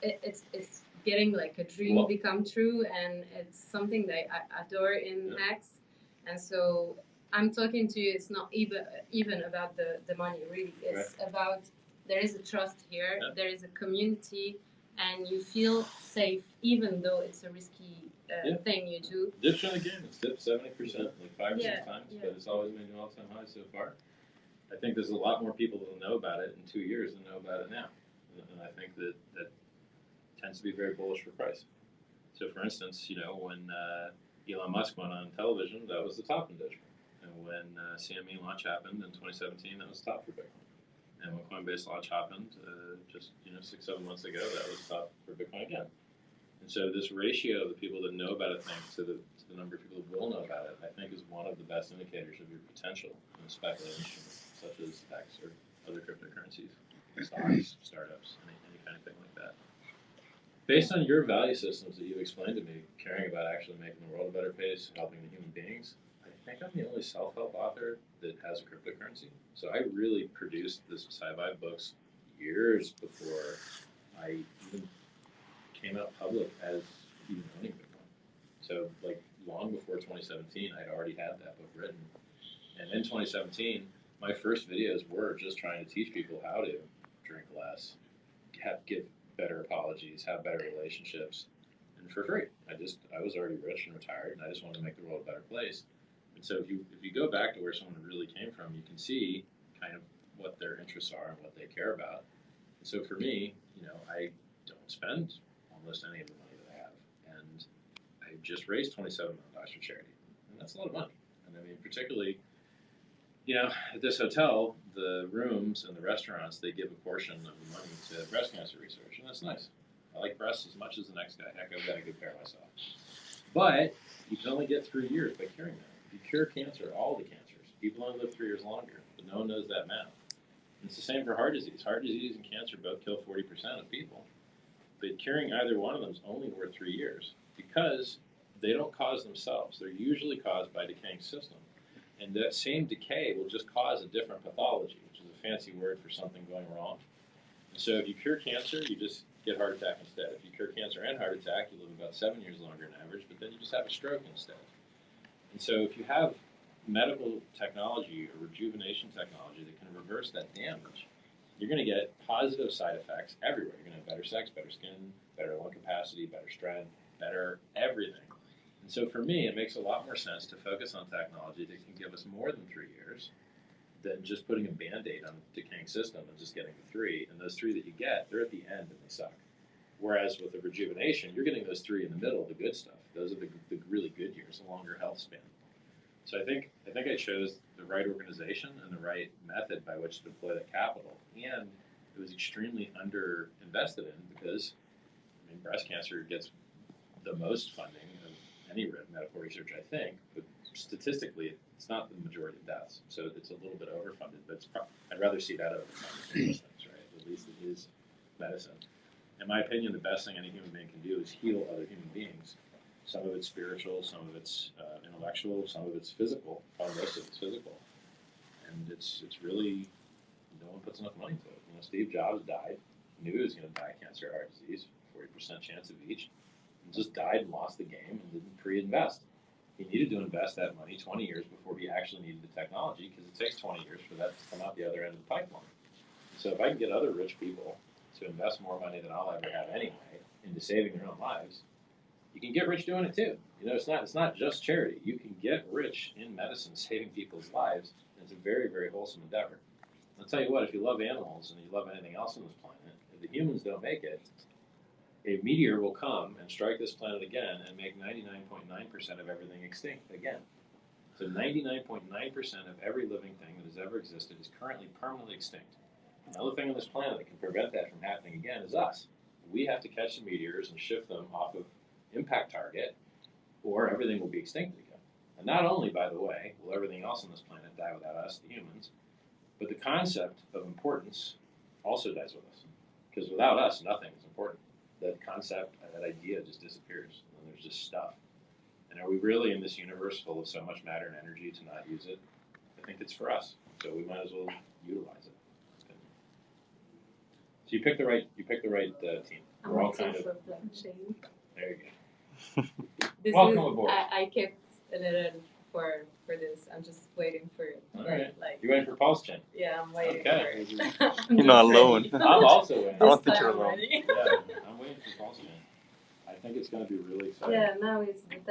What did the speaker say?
it's getting like a dream become true, and it's something that I adore in Hex. And so I'm talking to you. It's not even about the money, really. It's about there is a trust here. There is a community, and you feel safe, even though it's a risky thing you do. Dipped on again. It's dipped 70%, like 5 or 6 times, but it's always made an all-time high so far. I think there's a lot more people that will know about it in 2 years than know about it now, and I think that tends to be very bullish for price. So, for instance, when Elon Musk went on television, that was the top in Dogecoin. And when CME launch happened in 2017, that was top for Bitcoin. And when Coinbase launch happened just 6-7 months ago, that was top for Bitcoin again. And so this ratio of the people that know about a thing to the number of people that will know about it, I think, is one of the best indicators of your potential in a speculative instrument, such as Hex or other cryptocurrencies, stocks, startups, any kind of thing like that. Based on your value systems that you've explained to me, caring about actually making the world a better place, helping the human beings, I think I'm the only self-help author that has a cryptocurrency. So I really produced this sci-fi books years before I even came out public as even owning Bitcoin. So like long before 2017, I'd already had that book written. And in 2017, my first videos were just trying to teach people how to drink less, give better apologies, have better relationships, and for free. I was already rich and retired, and I just wanted to make the world a better place. And so if you go back to where someone really came from, you can see kind of what their interests are and what they care about. And so for me, I don't spend almost any of the money that I have, and I just raised $27 million for charity, and that's a lot of money. And I mean, particularly, at this hotel, the rooms and the restaurants, they give a portion of the money to breast cancer research, and that's nice. I like breasts as much as the next guy. Heck, I've got a good pair myself. But you can only get 3 years by curing that. If you cure cancer, all the cancers, people only live 3 years longer, but no one knows that math. And it's the same for heart disease. Heart disease and cancer both kill 40% of people, but curing either one of them is only worth 3 years because they don't cause themselves. They're usually caused by decaying system. And that same decay will just cause a different pathology, which is a fancy word for something going wrong. And so if you cure cancer, you just get heart attack instead. If you cure cancer and heart attack, you live about 7 years longer on average, but then you just have a stroke instead. And so if you have medical technology or rejuvenation technology that can reverse that damage, you're going to get positive side effects everywhere. You're going to have better sex, better skin, better lung capacity, better strength, better everything. And so for me, it makes a lot more sense to focus on technology that can give us more than 3 years than just putting a Band-Aid on the decaying system and just getting the 3. And those 3 that you get, they're at the end and they suck. Whereas with the rejuvenation, you're getting those 3 in the middle, the good stuff. Those are the really good years, the longer health span. So I think I chose the right organization and the right method by which to deploy that capital. And it was extremely underinvested in because, breast cancer gets the most funding of any medical research, I think, but statistically, it's not the majority of deaths. So it's a little bit overfunded, but I'd rather see that overfunded than those things, right? At least it is medicine. In my opinion, the best thing any human being can do is heal other human beings. Some of it's spiritual, some of it's intellectual, some of it's physical, probably most of it's physical. And it's really, no one puts enough money into it. Steve Jobs died, knew he was going to die of cancer, heart disease, 40% chance of each, and just died and lost the game and didn't pre-invest. He needed to invest that money 20 years before he actually needed the technology because it takes 20 years for that to come out the other end of the pipeline. So if I can get other rich people to invest more money than I'll ever have anyway into saving their own lives, you can get rich doing it too. It's not just charity. You can get rich in medicine, saving people's lives, and it's a very, very wholesome endeavor. I'll tell you what, if you love animals and you love anything else on this planet, if the humans don't make it, a meteor will come and strike this planet again and make 99.9% of everything extinct again. So 99.9% of every living thing that has ever existed is currently permanently extinct. Another thing on this planet that can prevent that from happening again is us. We have to catch the meteors and shift them off of impact target, or everything will be extinct again. And not only, by the way, will everything else on this planet die without us, the humans, but the concept of importance also dies with us. Because without us, nothing is important. That concept, that idea just disappears, and there's just stuff. And are we really in this universe full of so much matter and energy to not use it? I think it's for us, so we might as well utilize it. So you picked the right team. I'm We're all also kind of for blockchain. there. You go. This Welcome is, aboard. I kept a little for this. I'm just waiting for it. All right. Like, You waiting for Pulse Chain? yeah, I'm waiting Okay. for it. You're not alone. I'm also waiting. I don't This think you're time alone. already. Yeah, I'm waiting for Pulse Chain. I think it's going to be really exciting. Yeah, now it's the test.